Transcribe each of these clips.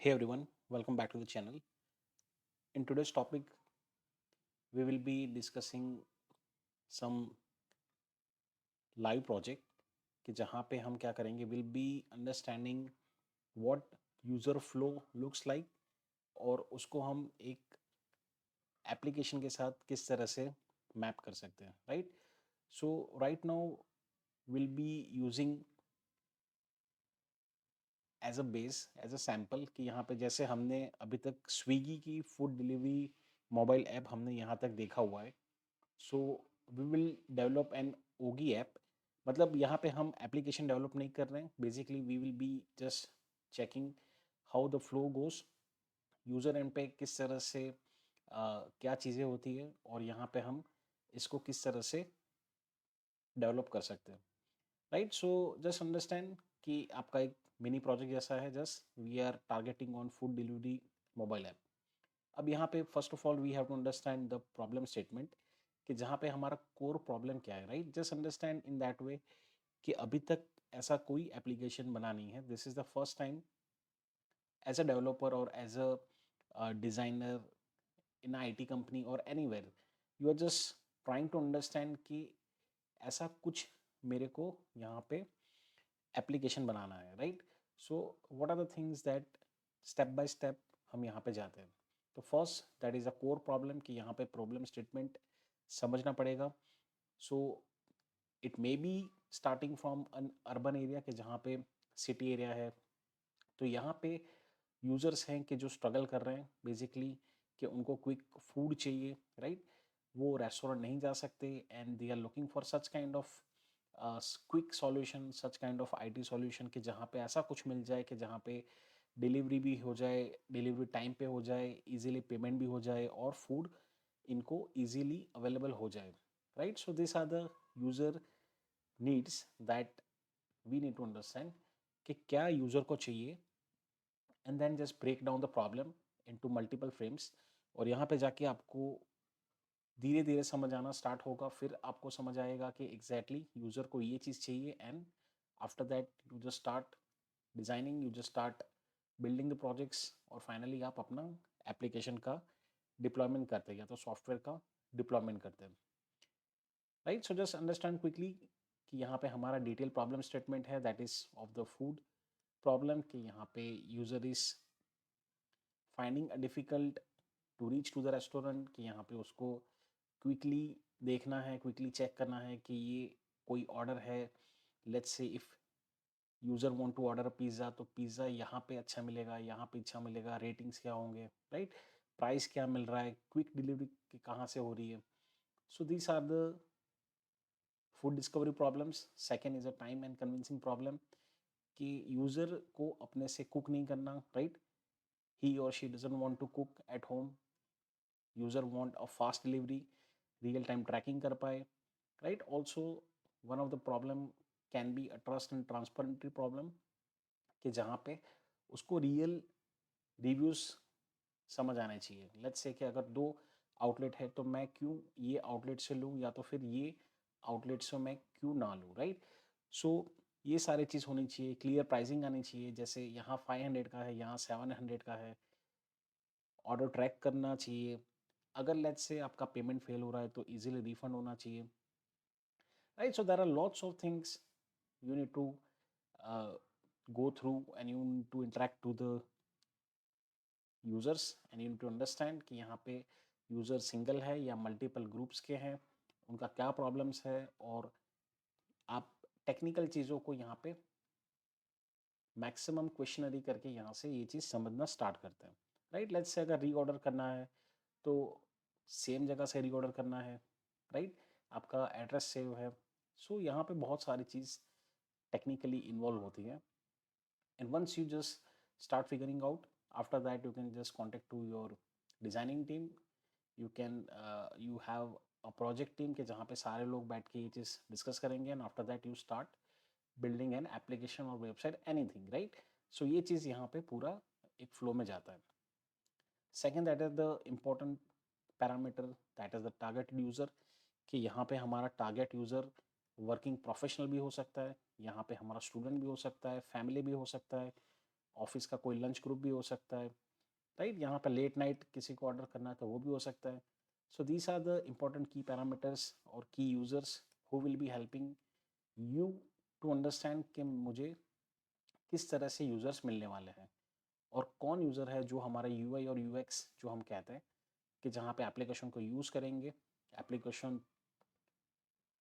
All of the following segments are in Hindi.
Hey everyone, welcome back to the channel. In today's topic, we will be discussing some live project कि जहाँ पे हम क्या करेंगे will be understanding what user flow looks like और उसको हम एक एप्लीकेशन के साथ किस तरह से मैप कर सकते हैं right. So right now will be using as a base as a sample कि यहाँ पे जैसे हमने अभी तक स्विगी की फूड डिलीवरी मोबाइल ऐप हमने यहाँ तक देखा हुआ है. So we will develop an ogi app. मतलब यहाँ पे हम एप्लीकेशन डेवलप नहीं कर रहे हैं. Basically we will be just checking how the flow goes. User end पे किस तरह से क्या चीज़ें होती है और यहाँ पे हम इसको किस तरह से डेवलप कर सकते हैं राइट. सो जस्ट अंडरस्टैंड कि आपका एक मिनी प्रोजेक्ट जैसा है. Just we are targeting on food delivery mobile app. अब यहाँ पे first of all we have to understand the problem statement कि जहाँ पे हमारा कोर प्रॉब्लम क्या है right. Just understand in that way कि अभी तक ऐसा कोई एप्लीकेशन बना नहीं है. This is the first time as a developer और as a designer in I T company और anywhere you are just trying to understand कि ऐसा कुछ मेरे को यहाँ पे एप्लीकेशन बनाना है right. So what are the things that step by step हम यहाँ पे जाते हैं. तो first that is a core problem कि यहाँ पे प्रॉब्लम स्टेटमेंट समझना पड़ेगा. So it may be starting from an urban area के जहाँ पे सिटी एरिया है. तो यहाँ पे यूज़र्स हैं कि जो स्ट्रगल कर रहे हैं बेसिकली कि उनको क्विक फूड चाहिए राइट. वो रेस्टोरेंट नहीं जा सकते and they are looking for such kind of quick solution, such kind of IT solution कि जहाँ पे ऐसा कुछ मिल जाए कि जहाँ पे डिलीवरी भी हो जाए, डिलीवरी टाइम पे हो जाए, इजीली पेमेंट भी हो जाए और फूड इनको इजीली अवेलेबल हो जाए right. So this are the user needs that we need to understand कि क्या यूज़र को चाहिए and then just break down the problem into multiple frames. और यहाँ पे जाके आपको धीरे धीरे समझ आना स्टार्ट होगा. फिर आपको समझ आएगा कि एग्जैक्टली यूज़र को ये चीज़ चाहिए and after that you just start designing, you just start building the projects और फाइनली आप अपना एप्लीकेशन का डिप्लॉयमेंट करते हैं या तो सॉफ्टवेयर का डिप्लॉयमेंट करते हैं right. So just understand quickly कि यहाँ पे हमारा डिटेल प्रॉब्लम स्टेटमेंट है that is of the food problem कि यहाँ पे user is finding a difficult to reach to the restaurant कि यहाँ पे उसको क्विकली देखना है, क्विकली चेक करना है कि ये कोई ऑर्डर है. Let's say if user want to order a pizza तो पिज़्ज़ा यहाँ पे अच्छा मिलेगा, यहाँ पे अच्छा मिलेगा, रेटिंग्स क्या होंगे राइट, प्राइस क्या मिल रहा है, क्विक डिलीवरी कहाँ से हो रही है. So these are the food discovery problems. Second is a time and convincing problem कि यूज़र को अपने से कुक नहीं करना राइट. ही और she doesn't want to cook at home. User want a fast delivery, real time tracking कर पाए right. Also one of the problem can be a trust and transparency problem कि जहाँ पे उसको रियल रिव्यूज़ समझ आने चाहिए. लेट्स से कि अगर दो आउटलेट है तो मैं क्यों ये आउटलेट से लूँ या तो फिर ये आउटलेट से मैं क्यों ना लूँ राइट. सो ये सारी चीज़ होनी चाहिए. क्लियर प्राइसिंग आनी चाहिए. जैसे यहाँ 500 का है, यहाँ 700 का है. ऑर्डर ट्रैक करना चाहिए. अगर लेट्स से आपका पेमेंट फेल हो रहा है तो इजीली रिफंड होना चाहिए right. So there are lots of things you need to go through and you need to interact to the users and you need to understand कि यहाँ पे यूज़र सिंगल है या मल्टीपल ग्रुप्स के हैं, उनका क्या प्रॉब्लम्स है और आप टेक्निकल चीज़ों को यहाँ पे मैक्सिमम क्वेश्चनरी करके यहाँ से ये चीज़ समझना स्टार्ट करते हैं राइट. लेट्स से अगर रीऑर्डर करना है तो सेम जगह से रीऑर्डर करना है राइट. आपका एड्रेस सेव है. सो यहाँ पे बहुत सारी चीज़ टेक्निकली इन्वॉल्व होती है. And once you just start figuring out, after that you can just contact to your designing team. You can you have a project team के जहाँ पे सारे लोग बैठ के ये चीज़ डिस्कस करेंगे and after that you start building an application or website anything right. So ये चीज़ यहाँ पे पूरा एक फ्लो में जाता है. Second that is the important parameter that is the targeted user कि यहाँ पे हमारा टारगेट यूज़र वर्किंग प्रोफेशनल भी हो सकता है, यहाँ पे हमारा स्टूडेंट भी हो सकता है, फैमिली भी हो सकता है ऑफिस का कोई लंच ग्रुप भी हो सकता है, राइट? यहाँ पे लेट नाइट किसी को ऑर्डर करना है तो वो भी हो सकता है. So these are the important key parameters और key users who will be helping you to understand कि मुझे किस तरह से यूजर्स मिलने वाले हैं और कौन यूज़र है जो हमारा यूआई और यूएक्स जो हम कहते हैं कि जहाँ पे एप्लीकेशन को यूज़ करेंगे, एप्लीकेशन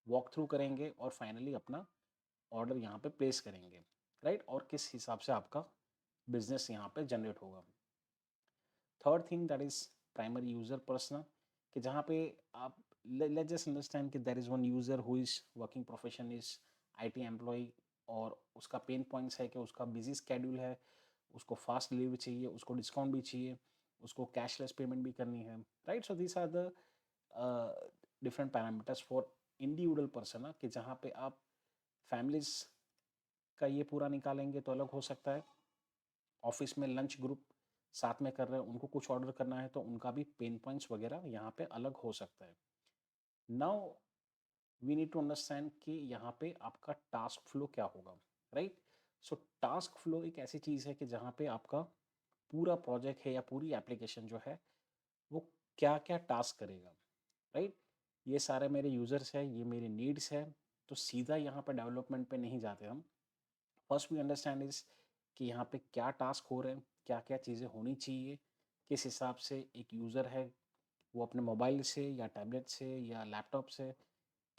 वॉक थ्रू करेंगे और फाइनली अपना ऑर्डर यहाँ पे प्लेस करेंगे, राइट? और किस हिसाब से आपका बिजनेस यहाँ पे जनरेट होगा. Third thing that is primary user persona, कि जहाँ पे आप लेट्स जस्ट अंडरस्टैंड कि there is one user who is working profession is IT employ और उसका पेन पॉइंट्स है कि उसका बिजी स्केड्यूल है, उसको फास्ट डिलीवरी चाहिए, उसको डिस्काउंट भी चाहिए, उसको कैशलेस पेमेंट भी करनी है, right? So this are the different parameters for individual person, कि जहाँ पे आप फैमिलीज का ये पूरा निकालेंगे तो अलग हो सकता है, ऑफिस में लंच ग्रुप साथ में कर रहे हैं उनको कुछ ऑर्डर करना है तो उनका भी पेन पॉइंट्स वगैरह यहाँ पे अलग हो सकता है. Now we need to understand कि यहाँ पे आपका टास्क फ्लो क्या होगा, राइट? सो टास्क फ्लो एक ऐसी चीज़ है कि जहाँ पे आपका पूरा प्रोजेक्ट है या पूरी एप्लीकेशन जो है वो क्या क्या टास्क करेगा, राइट? ये सारे मेरे यूजर्स है, ये मेरे नीड्स है, तो सीधा यहाँ पर डेवलपमेंट पे नहीं जाते हम. फर्स्ट वी अंडरस्टैंड इज कि यहाँ पे क्या टास्क हो रहे हैं, क्या क्या चीज़ें होनी चाहिए, किस हिसाब से एक यूज़र है वो अपने मोबाइल से या टैबलेट से या लैपटॉप से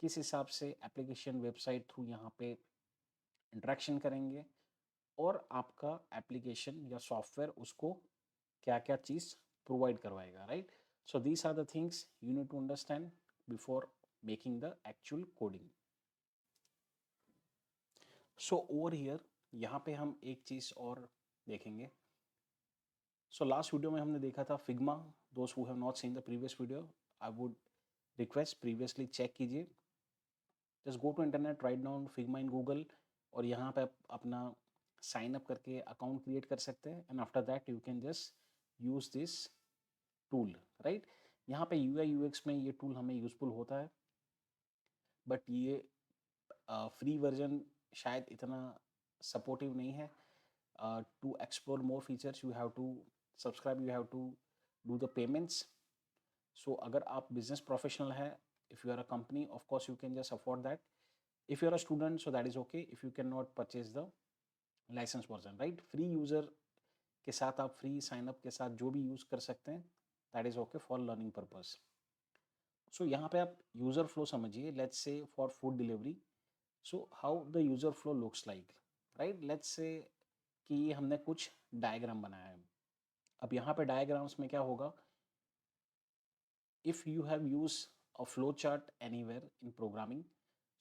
किस हिसाब से एप्लीकेशन वेबसाइट थ्रू यहाँ पे इंटरेक्शन करेंगे और आपका एप्लीकेशन या सॉफ्टवेयर उसको क्या क्या चीज़ प्रोवाइड करवाएगा, right? So these are the things you need to understand before making the actual coding. So over here यहाँ पे हम एक चीज़ और देखेंगे. सो लास्ट वीडियो में हमने देखा था फिग्मा. दोस्त who have not seen the previous video, I would request previously check कीजिए. Just go to internet, write down Figma in Google और यहाँ पे आप अपना साइन अप करके अकाउंट क्रिएट कर सकते हैं and after that you can just use this tool, right? यहाँ पे यूआई यूएक्स में ये टूल हमें यूजफुल होता है बट ये फ्री वर्जन शायद इतना सपोर्टिव नहीं है. To explore more features you have to subscribe, you have to do the payments. So अगर आप बिजनेस प्रोफेशनल है, if you are a company, of course you can just afford that. If you are a student so that is okay if you can not purchase the license version, right? Free user के साथ आप फ्री साइनअप के साथ जो भी यूज़ कर सकते हैं that is okay for learning purpose. So यहाँ पे आप यूज़र फ्लो समझिए. Let's say for food delivery, so how the user flow looks like, right? Let's say कि ये हमने कुछ डायग्राम बनाया है. अब यहाँ पे डायग्राम्स में क्या होगा, if you have use a flow chart anywhere in programming,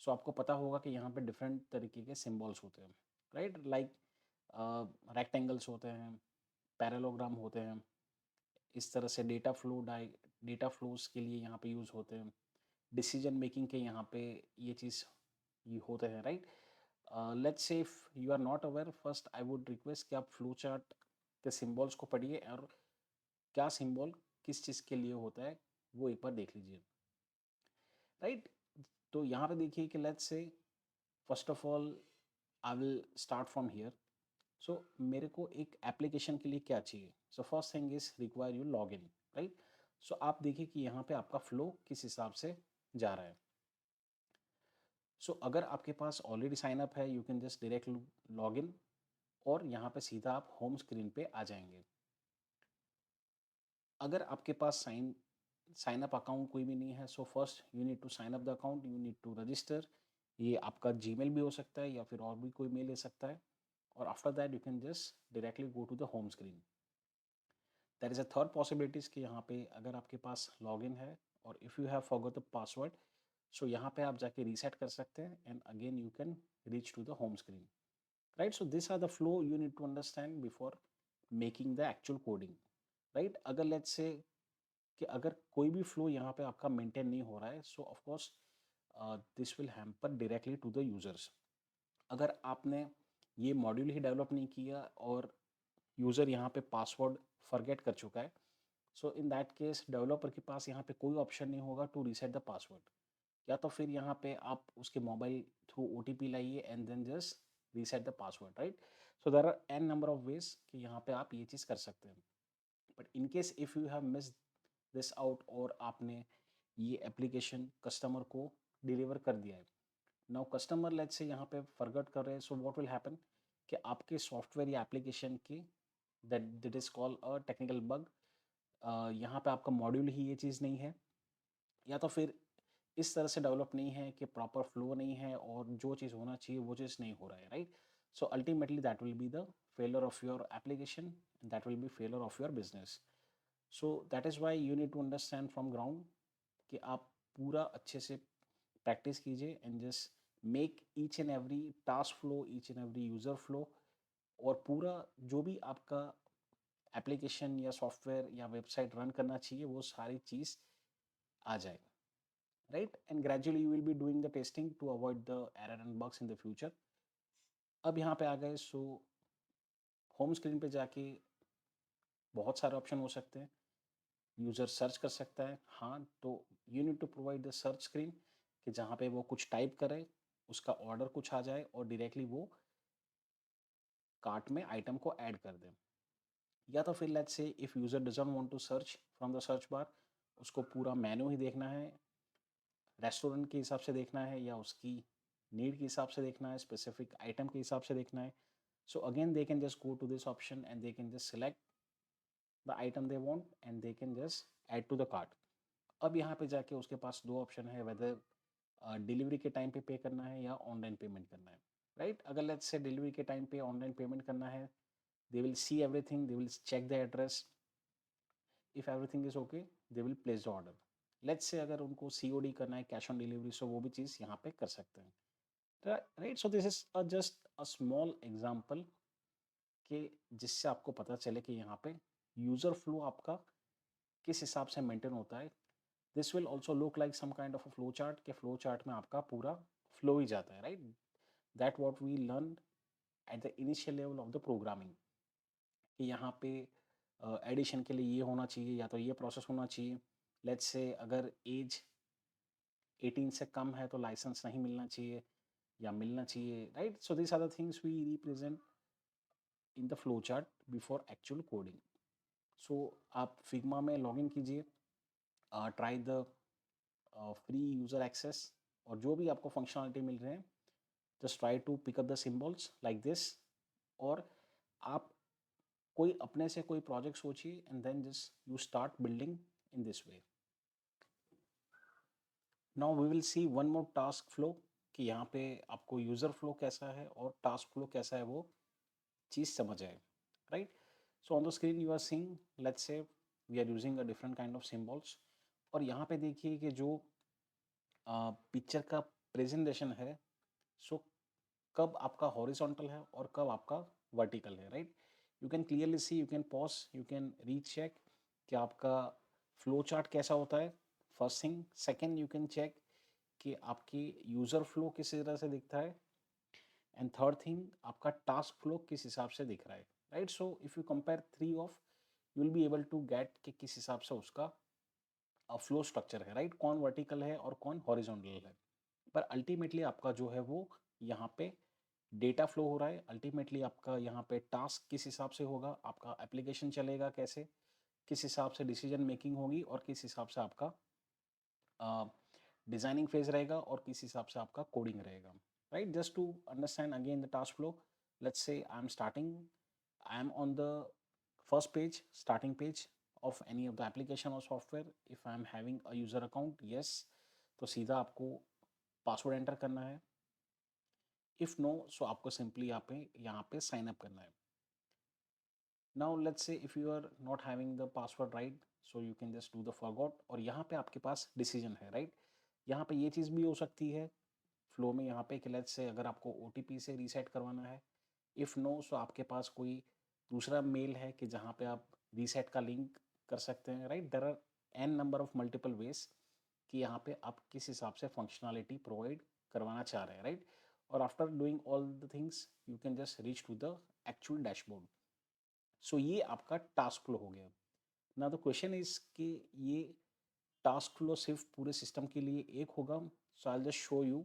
so आपको पता होगा कि यहाँ पे डिफरेंट तरीके के सिम्बॉल्स होते हैं, राइट? लाइक रेक्टेंगल्स होते हैं, पैरेललोग्राम होते हैं, इस तरह से डेटा फ्लोज के लिए यहाँ पे यूज़ होते हैं, डिसीजन मेकिंग के यहाँ पे ये चीज़ ये होते हैं, right? Let's say if you are not aware, first I would request कि आप फ्लो चार्ट के सिम्बॉल्स को पढ़िए और क्या सिंबल किस चीज़ के लिए होता है वो एक बार देख लीजिए, राइट? तो यहाँ पे देखिए कि let's say first of all I will start from here. So मेरे को एक एप्लीकेशन के लिए क्या चाहिए? So first thing is require you log in, right? So आप देखिए कि यहाँ पे आपका फ्लो किस हिसाब से जा रहा है. सो अगर आपके पास ऑलरेडी साइन अप है you can just direct log in और यहाँ पे सीधा आप होम स्क्रीन पे आ जाएंगे. अगर आपके पास साइन अप अकाउंट कोई भी नहीं है, so first you need to sign up the account, you need to register. ये आपका जीमेल भी हो सकता है या फिर और भी कोई मेल ले सकता है और after that you can just directly go to the home screen. That is a third possibilities कि यहाँ पे अगर आपके पास लॉगिन है और if you have forgot the password, so यहाँ पे आप जाके रीसेट कर सकते हैं and again you can reach to the home screen, right? So this are the flow you need to understand before making the actual coding, right? अगर लेट्स से कि अगर कोई भी फ्लो यहाँ पे आपका मेंटेन नहीं हो रहा है, so of course this will hamper directly to the users. अगर आपने ये मॉड्यूल ही डेवलप नहीं किया और यूज़र यहाँ पे पासवर्ड फॉरगेट कर चुका है, सो इन दैट केस डेवलपर के पास यहाँ पे कोई ऑप्शन नहीं होगा टू रीसेट द पासवर्ड. या तो फिर यहाँ पे आप उसके मोबाइल थ्रू ओटीपी लाइए and then just reset the password, right? So there are an number of ways कि यहाँ पे आप ये चीज़ कर सकते हैं. But in case if you have miss this out और आपने ये एप्लीकेशन कस्टमर को डिलीवर कर दिया है, नाउ कस्टमर लेट्स से यहाँ पे फॉरगेट कर रहे हैं, सो व्हाट विल हैपन कि आपके सॉफ्टवेयर या एप्लीकेशन की that that is called a technical bug, यहाँ पे आपका मॉड्यूल ही ये चीज़ नहीं है, या तो फिर इस तरह से डेवलप नहीं है कि प्रॉपर फ्लो नहीं है और जो चीज़ होना चाहिए वो चीज़ नहीं हो रहा है, right. So ultimately that will be the failure of your application, that will be failure of your business. So that is why you need to understand from ground कि आप पूरा अच्छे से प्रैक्टिस कीजिए and just make each and every task flow, each and every user flow, और पूरा जो भी आपका एप्लीकेशन या सॉफ्टवेयर या वेबसाइट रन करना चाहिए वो सारी चीज़ आ जाए, right. And gradually you will be doing the testing to avoid the error and bugs in the future. अब यहाँ पे आ गए, सो होम स्क्रीन पे जाके बहुत सारे ऑप्शन हो सकते हैं. यूज़र सर्च कर सकता है, हाँ, तो you need to provide the search screen कि जहाँ पे वो कुछ टाइप करे, उसका ऑर्डर कुछ आ जाए और डायरेक्टली वो कार्ट में आइटम को ऐड कर दें. या तो फिर let's say if user doesn't want to search from the search bar, उसको पूरा मेनू ही देखना है, रेस्टोरेंट के हिसाब से देखना है या उसकी नीड के हिसाब से देखना है, स्पेसिफिक आइटम के हिसाब से देखना है. So again they can just go to this option and they can just select the item they want and they can just add to the cart. अब यहाँ पे जाके उसके पास दो ऑप्शन है, वेदर डिलीवरी के टाइम पे करना है या ऑनलाइन पेमेंट करना है, राइट. अगर लेट्स से डिलीवरी के टाइम पे ऑनलाइन पेमेंट करना है, they will see everything, they will check the address, if everything is okay they will place the order. Let's say अगर उनको सीओडी करना है, कैश ऑन डिलीवरी, सो वो भी चीज़ यहाँ पे कर सकते हैं, right. So this is just a small example कि जिससे आपको पता चले कि यहाँ पे यूज़र फ्लो आपका किस हिसाब से मेंटेन होता है. This will also look like some kind of a flow chart, के फ्लो चार्ट में आपका पूरा फ्लो ही जाता है, right. That what we learn at the initial level of the programming कि यहाँ पे एडिशन के लिए ये होना चाहिए या तो ये प्रोसेस होना चाहिए. लेट्स से अगर एज 18 से कम है तो लाइसेंस नहीं मिलना चाहिए या मिलना चाहिए, right. So this are the things we represent in the flow chart before actual coding. So आप फिग्मा में लॉगिन कीजिए, try the free user access, और जो भी आपको फंक्शनलिटी मिल रहे हैं just try to pick up the symbols like this. और आप कोई अपने से कोई प्रोजेक्ट सोचिए and then just you start building in this way. Now we will see one more task flow कि यहाँ पे आपको यूज़र फ्लो कैसा है और टास्क फ्लो कैसा है वो चीज़ समझ आए, right. So on the screen you are seeing, let's say we are using a different kind of symbols, और यहाँ पे देखिए कि जो पिक्चर का प्रेजेंटेशन है, सो कब आपका हॉरिजॉन्टल है और कब आपका वर्टिकल है, right. You can clearly see, you can pause, you can recheck कि आपका फ्लो चार्ट कैसा होता है, first thing. Second, you can check कि आपकी यूज़र फ्लो किस तरह से दिखता है, एंड थर्ड थिंग आपका टास्क फ्लो किस हिसाब से दिख रहा है, right. So if you compare three of, you will be able to get कि किस हिसाब से उसका फ्लो स्ट्रक्चर है, राइट. कौन वर्टिकल है और कौन हॉरिजॉन्टल है. पर अल्टीमेटली आपका जो है वो यहाँ पे डेटा फ्लो हो रहा है. अल्टीमेटली आपका यहाँ पे टास्क किस हिसाब से होगा, आपका एप्लीकेशन चलेगा कैसे, किस हिसाब से डिसीजन मेकिंग होगी और किस हिसाब से आपका डिजाइनिंग फेज रहेगा और किस हिसाब से आपका कोडिंग रहेगा, right. Just to understand again the task flow, let's say I am starting, I am on the first page, starting page of any of the application or software. if I am having a user account, yes, तो सीधा आपको पासवर्ड एंटर करना है. इफ़ नो, सो आपको सिंपली यहाँ पे साइन अप करना है. Now let's say if you are not having the password right, so you can just do the forgot, और यहाँ पे आपके पास डिसीजन है, राइट. यहाँ पे ये चीज़ भी हो सकती है फ्लो में, यहाँ पे कि लेट्स से अगर आपको OTP से रीसेट करवाना है. इफ़ नो, सो आपके पास कोई दूसरा मेल है कि जहाँ पे आप रीसेट का लिंक कर सकते हैं, right. There are an number of multiple ways कि यहाँ पे आप किस हिसाब से फंक्शनलिटी प्रोवाइड करवाना चाह रहे हैं, राइट. और after doing all the things you can just reach to the actual dashboard. So ये आपका टास्क फ्लो हो गया. ना द क्वेश्चन इज कि ये टास्क फ्लो सिर्फ पूरे सिस्टम के लिए एक होगा. So I just show you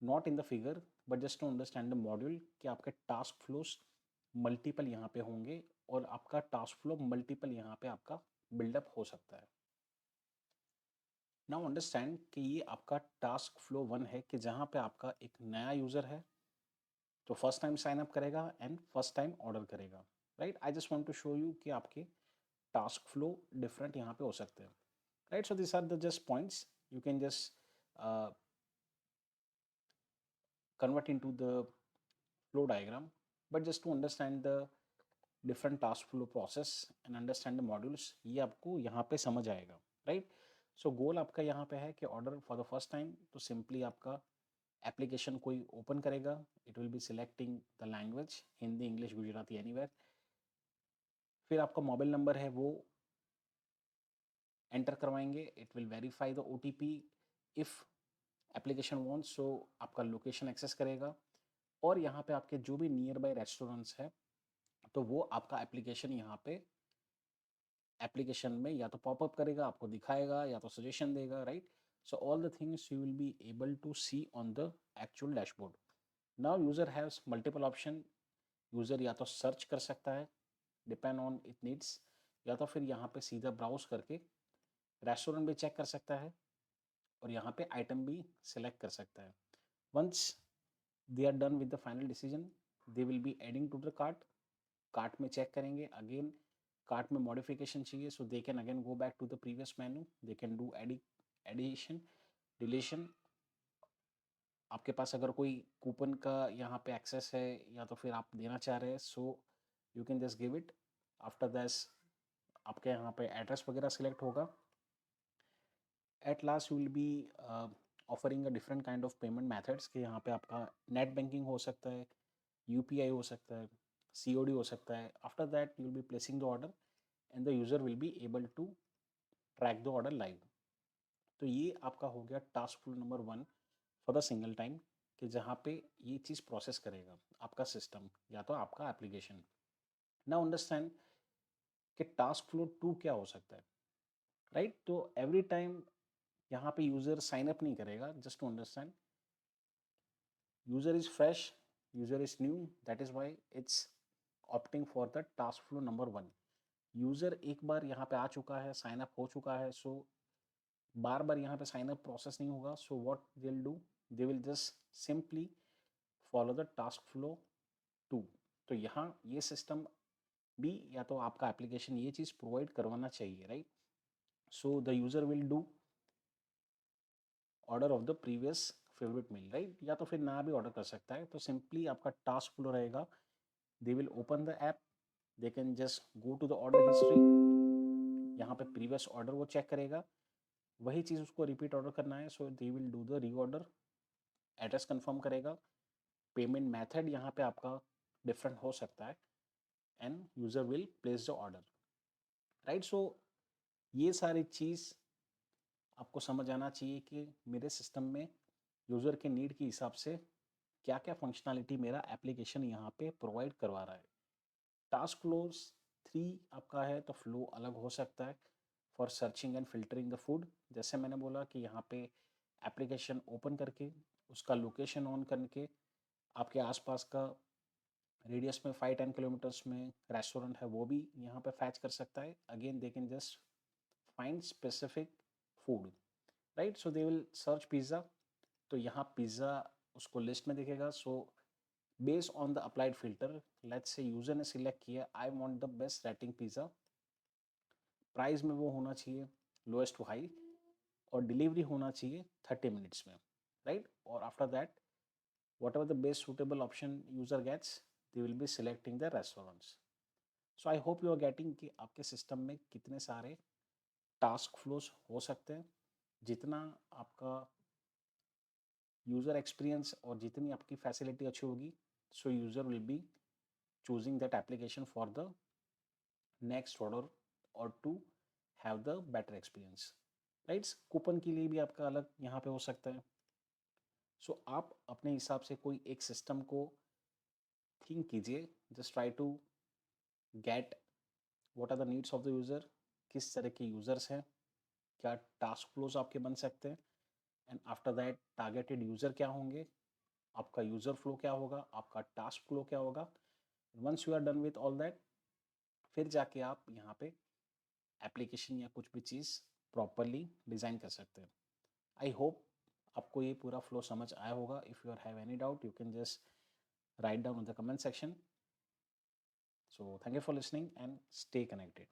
not in the figure but just to understand the module कि आपके टास्क फ्लोस मल्टीपल यहाँ पे होंगे और आपका टास्क फ्लो मल्टीपल यहाँ पे आपका बिल्डअप हो सकता है। नाउ अंडरस्टैंड कि ये आपका टास्क फ्लो 1 है कि जहाँ पे आपका एक नया यूज़र है तो फर्स्ट टाइम साइन अप करेगा एंड फर्स्ट टाइम ऑर्डर करेगा, right. I just want to show you कि आपके टास्क फ्लो डिफरेंट यहाँ पे हो सकते हैं, right. So this are the just points you can just convert into the flow diagram, but just to understand the different task flow process and understand the modules, ये आपको यहाँ पे समझ आएगा, राइट। सो गोल आपका यहाँ पे है कि order for the first time तो सिंपली आपका एप्लीकेशन कोई ओपन करेगा, it will be selecting the language Hindi English Gujarati anywhere, फिर आपका मोबाइल नंबर है वो एंटर करवाएंगे, it will verify the OTP if application wants, so आपका लोकेशन एक्सेस करेगा और यहाँ पे आपके जो भी नियर बाय रेस्टोरेंट्स है तो वो आपका एप्लीकेशन यहाँ पे एप्लीकेशन में या तो पॉपअप करेगा, आपको दिखाएगा या तो सजेशन देगा, right. So all the things you will be able to see on the actual dashboard. Now user has multiple option, user या तो सर्च कर सकता है डिपेंड ऑन इट नीड्स, या तो फिर यहाँ पे सीधा ब्राउज करके रेस्टोरेंट भी चेक कर सकता है और यहाँ पे आइटम भी सिलेक्ट कर सकता है। Once they are done with the final decision they will be adding to the cart, cart में चेक करेंगे, अगेन कार्ट में मॉडिफिकेशन चाहिए so they can again go back to the previous menu, they can do addition deletion. आपके पास अगर कोई कूपन का यहाँ पे एक्सेस है या तो फिर आप देना चाह रहे हैं सो you can just give it. After that आपके यहाँ पे एड्रेस वगैरह सिलेक्ट होगा। At last you will B offering a different kind of payment methods कि यहाँ पे आपका नेट बैंकिंग हो सकता है, UPI हो सकता है, COD हो सकता है। After that you will be placing the order and the user will be able to track the order live. तो ये आपका हो गया task flow number 1 for the single time कि जहाँ पे ये चीज़ प्रोसेस करेगा आपका सिस्टम या तो आपका एप्लीकेशन। नाउ अंडरस्टैंड कि टास्क फ्लो 2 क्या हो सकता है, राइट। तो एवरी टाइम यहाँ पे यूज़र साइन अप नहीं करेगा, just to understand user is fresh, user is new, that is why it's opting for the task flow number 1। User एक बार यहाँ पे आ चुका है, साइन अप हो चुका है, सो बार बार यहाँ पे साइन अप प्रोसेस नहीं होगा। So what they will do, they will just simply follow the task flow 2। तो यहाँ ये सिस्टम भी या तो आपका एप्लीकेशन ये चीज़ प्रोवाइड करवाना चाहिए, right. So the user will do order of the previous favourite meal, right, या तो फिर ना भी ऑर्डर कर सकता है। तो सिंपली आपका टास्क फ्लो रहेगा, they will open the app, they can just go to the order history, यहाँ पे प्रीवियस ऑर्डर वो चेक करेगा, वही चीज़ उसको रिपीट ऑर्डर करना है so they will do the reorder, address confirm करेगा, पेमेंट मेथड यहाँ पे आपका डिफरेंट हो सकता है and user will place the order, right. सो ये सारी चीज़ आपको समझ आना चाहिए कि मेरे सिस्टम में यूज़र के नीड के हिसाब से क्या क्या फंक्शनैलिटी मेरा एप्लीकेशन यहाँ पे प्रोवाइड करवा रहा है। टास्क फ्लोज 3 आपका है तो फ्लो अलग हो सकता है for searching and filtering the food. जैसे मैंने बोला कि यहाँ पे एप्लीकेशन ओपन करके उसका लोकेशन ऑन करके आपके आसपास का रेडियस में 5-10 किलोमीटर्स में रेस्टोरेंट है वो भी यहाँ पे फैच कर सकता है। Again they can just find specific food, right. So they will search pizza, तो यहाँ पिज़्ज़ा उसको लिस्ट में दिखेगा। So based on the applied filter, let's say user ने सिलेक्ट किया I want the best rating pizza, price में वो होना चाहिए लोएस्ट टू हाई और डिलीवरी होना चाहिए 30 मिनट्स में, राइट। और after that whatever the best suitable option user gets they will be selecting the restaurants. So I hope you are getting कि आपके सिस्टम में कितने सारे टास्क फ्लोज हो सकते हैं। जितना आपका यूज़र एक्सपीरियंस और जितनी आपकी फैसिलिटी अच्छी होगी सो user will B choosing that application for the next order or to have the better experience, right। Coupon के लिए भी आपका अलग यहाँ पे हो सकता है। सो आप अपने हिसाब से कोई एक सिस्टम को थिंक कीजिए, just try to get what are the needs of the user, किस तरह के यूज़र्स हैं, क्या टास्क फ्लोज आपके बन सकते हैं and after that targeted user क्या होंगे आपका यूज़र फ्लो क्या होगा, आपका टास्क फ्लो क्या होगा। Once you are done with all that, फिर जाके आप यहाँ पे एप्लीकेशन या कुछ भी चीज़ प्रॉपरली डिज़ाइन कर सकते हैं। आई होप आपको ये पूरा फ्लो समझ आया होगा। If you are have any doubt, you can just write down in the comment section. So thank you for listening and stay connected.